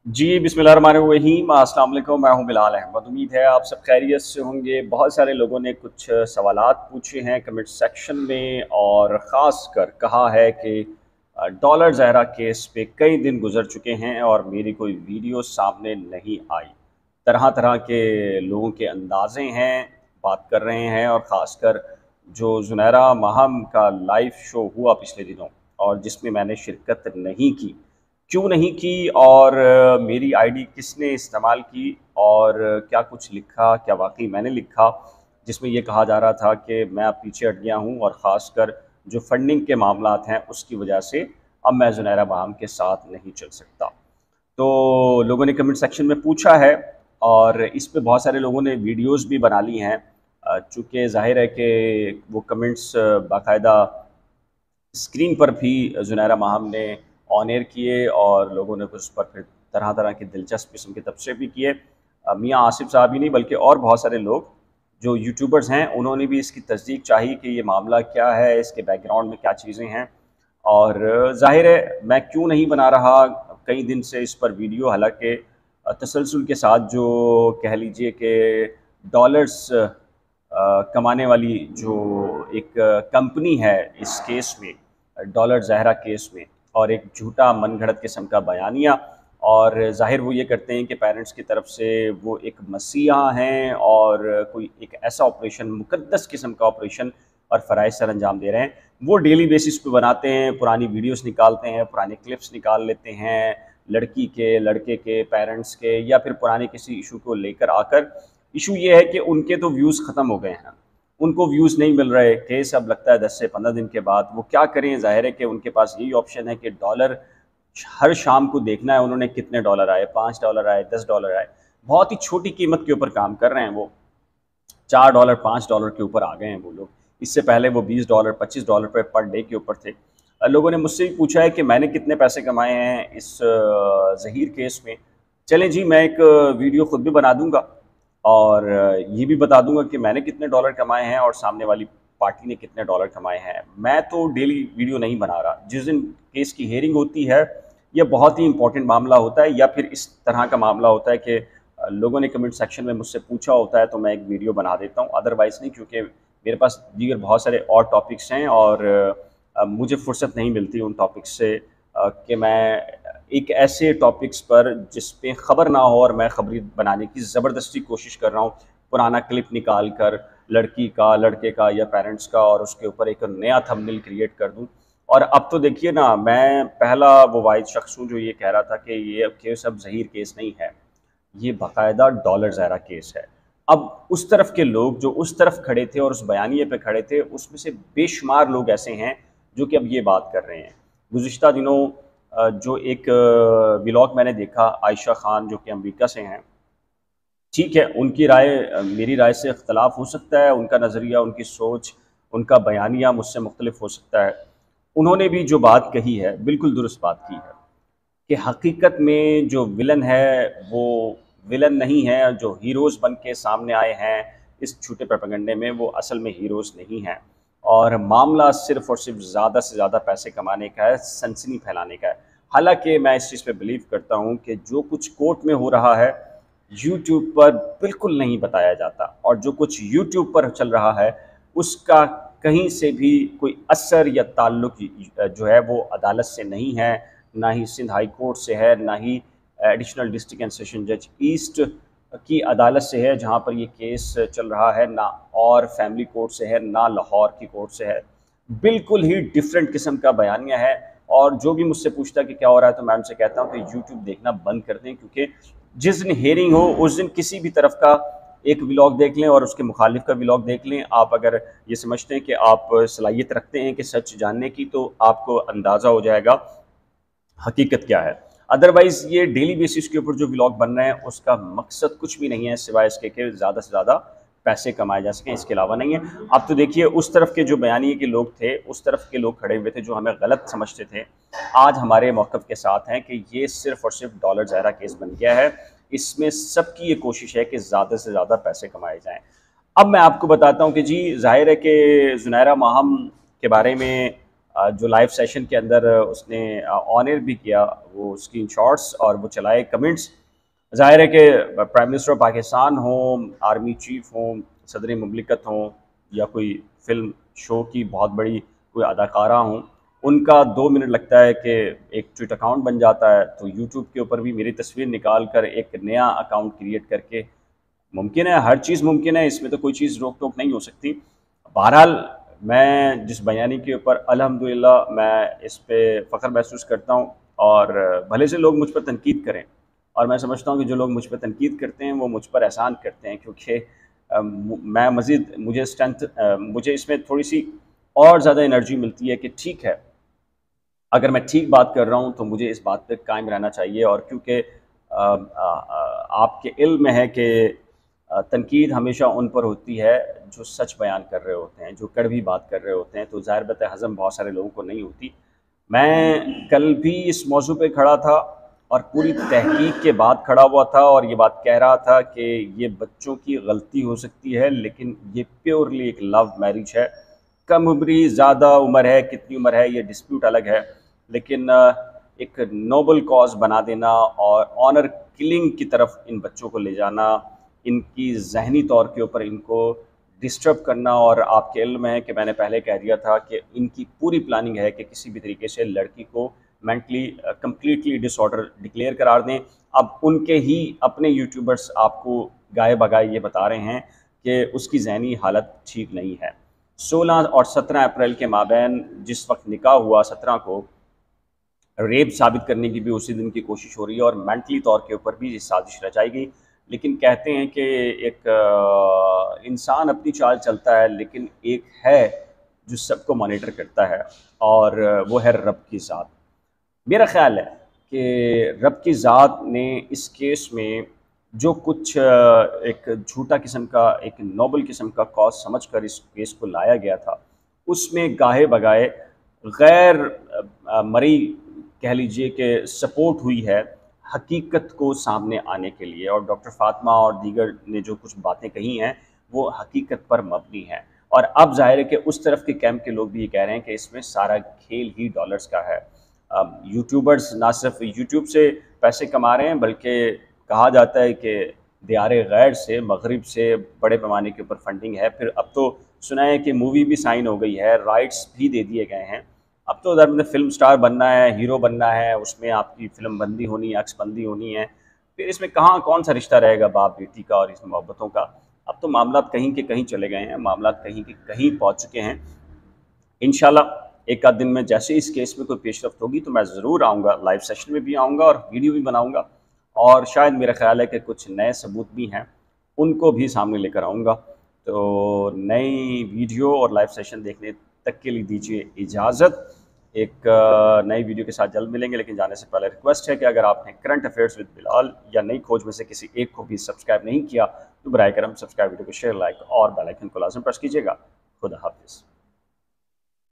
जी, बिस्मिल्लाहिर्रहमानिर्रहीम। अस्सलाम वालेकुम, मैं हूँ बिलाल अहमद। उम्मीद है आप सब खैरियत से होंगे। बहुत सारे लोगों ने कुछ सवालात पूछे हैं कमेंट सेक्शन में और ख़ास कर कहा है कि डॉलर ज़हरा केस पे कई दिन गुज़र चुके हैं और मेरी कोई वीडियो सामने नहीं आई। तरह-तरह के लोगों के अंदाज़े हैं, बात कर रहे हैं और ख़ासकर जो ज़ुनैरा माहम का लाइव शो हुआ पिछले दिनों और जिसमें मैंने शिरकत नहीं की, क्यों नहीं की और मेरी आईडी किसने इस्तेमाल की और क्या कुछ लिखा, क्या वाक़ई मैंने लिखा, जिसमें ये कहा जा रहा था कि मैं अब पीछे हट गया हूँ और ख़ासकर जो फंडिंग के मामलात हैं, उसकी वजह से अब मैं ज़ुनैरा माहम के साथ नहीं चल सकता। तो लोगों ने कमेंट सेक्शन में पूछा है और इस पे बहुत सारे लोगों ने वीडियोज़ भी बना ली हैं। चूँकि ज़ाहिर है कि वो कमेंट्स बाकायदा स्क्रीन पर भी ज़ुनैरा माहम ने ऑन एयर किए और लोगों ने उस पर फिर तरह-तरह के दिलचस्प किस्म के तबसरे भी किए। मियाँ आसिफ साहब ही नहीं बल्कि और बहुत सारे लोग जो यूट्यूबर्स हैं, उन्होंने भी इसकी तस्दीक चाही कि ये मामला क्या है, इसके बैकग्राउंड में क्या चीज़ें हैं और ज़ाहिर है मैं क्यों नहीं बना रहा कई दिन से इस पर वीडियो, हालाँकि तसलसल के साथ जो कह लीजिए कि डॉलर्स कमाने वाली जो एक कंपनी है इस केस में, डॉलर ज़हरा केस में, और एक झूठा मनगढ़ंत किस्म का बयानिया, और ज़ाहिर वो ये करते हैं कि पेरेंट्स की तरफ से वो एक मसीहा हैं और कोई एक ऐसा ऑपरेशन, मुक़द्दस किस्म का ऑपरेशन और फ़राइज़ सर अंजाम दे रहे हैं। वो डेली बेसिस पे बनाते हैं, पुरानी वीडियोज़ निकालते हैं, पुराने क्लिप्स निकाल लेते हैं, लड़की के, लड़के के, पेरेंट्स के, या फिर पुराने किसी इशू को लेकर आकर। इशू ये है कि उनके तो व्यूज़ ख़त्म हो गए हैं, उनको व्यूज़ नहीं मिल रहे। केस अब लगता है 10 से 15 दिन के बाद वो क्या करें? ज़ाहिर है कि उनके पास यही ऑप्शन है कि डॉलर हर शाम को देखना है उन्होंने कितने डॉलर आए, $5 आए, $10 आए। बहुत ही छोटी कीमत के ऊपर काम कर रहे हैं वो। $4 $5 के ऊपर आ गए हैं वो लोग। इससे पहले वो $20 $25 पे पर डे के ऊपर थे। लोगों ने मुझसे भी पूछा है कि मैंने कितने पैसे कमाए हैं इस ज़हीर केस में। चलें जी, मैं एक वीडियो खुद भी बना दूँगा और ये भी बता दूँगा कि मैंने कितने डॉलर कमाए हैं और सामने वाली पार्टी ने कितने डॉलर कमाए हैं। मैं तो डेली वीडियो नहीं बना रहा। जिस दिन केस की हियरिंग होती है, ये बहुत ही इम्पोर्टेंट मामला होता है या फिर इस तरह का मामला होता है कि लोगों ने कमेंट सेक्शन में मुझसे पूछा होता है तो मैं एक वीडियो बना देता हूँ, अदरवाइज़ नहीं, क्योंकि मेरे पास दीगर बहुत सारे और टॉपिक्स हैं और मुझे फुर्सत नहीं मिलती उन टॉपिक्स से कि मैं एक ऐसे टॉपिक्स पर जिस पे ख़बर ना हो और मैं ख़बरी बनाने की ज़बरदस्ती कोशिश कर रहा हूँ, पुराना क्लिप निकाल कर लड़की का, लड़के का या पेरेंट्स का, और उसके ऊपर एक नया थंबनेल क्रिएट कर दूँ। और अब तो देखिए ना, मैं पहला वो वाहिद शख्स हूँ जो ये कह रहा था कि ये केस अब ज़हीर केस नहीं है, ये बाकायदा डॉलर ज़हरा केस है। अब उस तरफ के लोग जो उस तरफ खड़े थे और उस बयानिए पे खड़े थे, उसमें से बेशुमार लोग ऐसे हैं जो कि अब ये बात कर रहे हैं। गुज़िश्ता दिनों जो एक व्लॉग मैंने देखा, आयशा ख़ान जो कि अमेरिका से हैं, ठीक है, उनकी राय मेरी राय से इख्तलाफ हो सकता है, उनका नज़रिया, उनकी सोच, उनका बयानिया मुझसे मुख्तलिफ हो सकता है। उन्होंने भी जो बात कही है, बिल्कुल दुरुस्त बात की है कि हकीकत में जो विलन है, वो विलन नहीं है। जो हीरोज़ बन के सामने आए हैं इस झूठे प्रोपेगेंडे में, वो असल में हीरोज़ नहीं हैं और मामला सिर्फ़ और सिर्फ़ ज़्यादा से ज़्यादा पैसे कमाने का है, सनसनी फैलाने का है। हालाँकि मैं इस चीज़ पे बिलीव करता हूँ कि जो कुछ कोर्ट में हो रहा है, यूट्यूब पर बिल्कुल नहीं बताया जाता, और जो कुछ यूट्यूब पर चल रहा है, उसका कहीं से भी कोई असर या ताल्लुक़ जो है वो अदालत से नहीं है, ना ही सिंध हाई कोर्ट से है, ना ही एडिशनल डिस्ट्रिक्ट एंड सेशन जज ईस्ट की अदालत से है जहाँ पर ये केस चल रहा है, ना और फैमिली कोर्ट से है, ना लाहौर की कोर्ट से है। बिल्कुल ही डिफरेंट किस्म का बयानिया है। और जो भी मुझसे पूछता है कि क्या हो रहा है, तो मैं उनसे कहता हूँ कि यूट्यूब देखना बंद कर दें, क्योंकि जिस दिन हेयरिंग हो उस दिन किसी भी तरफ का एक व्लॉग देख लें और उसके मुखालिफ का व्लॉग देख लें। आप अगर ये समझते हैं कि आप सलाहियत रखते हैं कि सच जानने की, तो आपको अंदाज़ा हो जाएगा हकीकत क्या है। अदरवाइज़ ये डेली बेसिस के ऊपर जो व्लॉग बन रहे हैं, उसका मकसद कुछ भी नहीं है सिवाय इसके कि ज़्यादा से ज़्यादा पैसे कमाए जा सकें, इसके अलावा नहीं है। अब तो देखिए, उस तरफ के जो बयानिए के लोग थे, उस तरफ के लोग खड़े हुए थे जो हमें गलत समझते थे, आज हमारे मौक़िफ़ के साथ हैं कि ये सिर्फ़ और सिर्फ़ डॉलर ज़हरा केस बन गया है। इसमें सबकी ये कोशिश है कि ज़्यादा से ज़्यादा पैसे कमाए जाएँ। अब मैं आपको बताता हूँ कि जी, ज़ाहिर है कि ज़ुनैरा माहम के बारे में जो लाइव सेशन के अंदर उसने ऑन एयर भी किया, वो स्क्रीनशॉट्स और वो चलाए कमेंट्स। ज़ाहिर है कि प्राइम मिनिस्टर ऑफ पाकिस्तान हों, आर्मी चीफ हों, सदर मुमलिकत हों, या कोई फ़िल्म शो की बहुत बड़ी कोई अदाकारा हों, उनका 2 मिनट लगता है कि एक ट्विटर अकाउंट बन जाता है। तो यूट्यूब के ऊपर भी मेरी तस्वीर निकाल कर एक नया अकाउंट क्रिएट करके, मुमकिन है, हर चीज़ मुमकिन है, इसमें तो कोई चीज़ रोक टोक नहीं हो सकती। बहरहाल मैं जिस बयानी के ऊपर अल्हम्दुलिल्लाह मैं इस पे फ़ख्र महसूस करता हूँ, और भले से लोग मुझ पर तनकीद करें, और मैं समझता हूँ कि जो लोग मुझ पर तनकीद करते हैं वो मुझ पर एहसान करते हैं, क्योंकि मैं मज़ीद मुझे स्ट्रेंथ मुझे इसमें थोड़ी-सी और ज़्यादा एनर्जी मिलती है कि ठीक है, अगर मैं ठीक बात कर रहा हूँ तो मुझे इस बात पे कायम रहना चाहिए। और क्योंकि आपके इल्म में है कि तनकीद हमेशा उन पर होती है जो सच बयान कर रहे होते हैं, जो कड़वी बात कर रहे होते हैं, तो ज़ाहिर बात है हज़म बहुत सारे लोगों को नहीं होती। मैं कल भी इस मौजू पे खड़ा था और पूरी तहकीक के बाद खड़ा हुआ था, और ये बात कह रहा था कि ये बच्चों की गलती हो सकती है, लेकिन ये प्योरली एक लव मैरिज है। कम उम्री, ज़्यादा उम्र है, कितनी उम्र है ये डिस्प्यूट अलग है, लेकिन एक नोबल कॉज बना देना और ऑनर किलिंग की तरफ इन बच्चों को ले जाना, इनकी जहनी तौर के ऊपर इनको डिस्टर्ब करना। और आपके इल्म में है कि मैंने पहले कह दिया था कि इनकी पूरी प्लानिंग है कि किसी भी तरीके से लड़की को मेंटली कम्प्लीटली डिसऑर्डर डिक्लेयर करार दें। अब उनके ही अपने यूट्यूबर्स आपको गाए बगाए ये बता रहे हैं कि उसकी जहनी हालत ठीक नहीं है। 16 और 17 अप्रैल के माबैन जिस वक्त निकाह हुआ, 17 को रेप साबित करने की भी उसी दिन की कोशिश हो रही है, और मेंटली तौर के ऊपर भी ये साजिश रचाई गई। लेकिन कहते हैं कि एक इंसान अपनी चाल चलता है, लेकिन एक है जो सबको मॉनिटर करता है, और वो है रब की ज़ात। मेरा ख़्याल है कि रब की ज़ात ने इस केस में जो कुछ एक झूठा किस्म का, एक नोबल किस्म का कॉज समझकर इस केस को लाया गया था, उसमें गाहे बगाए गैर मरी कह लीजिए कि सपोर्ट हुई है हकीकत को सामने आने के लिए। और डॉक्टर फातिमा और दीगर ने जो कुछ बातें कही हैं वो हकीकत पर मबनी हैं। और अब ज़ाहिर है कि उस तरफ के कैंप के लोग भी ये कह रहे हैं कि इसमें सारा खेल ही डॉलर्स का है। यूट्यूबर्स ना सिर्फ यूट्यूब से पैसे कमा रहे हैं, बल्कि कहा जाता है कि दियारे गैर से, मगरिब से बड़े पैमाने के ऊपर फंडिंग है। फिर अब तो सुना है कि मूवी भी साइन हो गई है, राइट्स भी दे दिए गए हैं। अब तो उधर में फ़िल्म स्टार बनना है, हीरो बनना है, उसमें आपकी फ़िल्म बंदी होनी है, अक्स बंदी होनी है। फिर इसमें कहाँ कौन सा रिश्ता रहेगा बाप बेटी का और इस मोहब्बतों का। अब तो मामला कहीं के कहीं चले गए हैं, मामला कहीं के कहीं पहुँच चुके हैं। इंशाल्लाह एक आध दिन में जैसे इस केस में कोई पेशरफ्त होगी तो मैं ज़रूर आऊँगा, लाइव सेशन में भी आऊँगा और वीडियो भी बनाऊँगा, और शायद मेरा ख़्याल है कि कुछ नए सबूत भी हैं, उनको भी सामने लेकर आऊँगा। तो नई वीडियो और लाइव सेशन देखने तक के लिए दीजिए इजाज़त। एक नई वीडियो के साथ जल्द मिलेंगे, लेकिन जाने से पहले रिक्वेस्ट है कि अगर आपने करंट अफेयर्स विद बिलाल या नई खोज में से किसी एक को भी सब्सक्राइब नहीं किया तो बराए करम सब्सक्राइब, वीडियो को शेयर, लाइक और बेल आइकन को लाज़िम प्रेस कीजिएगा। खुदा हाफ़िज़।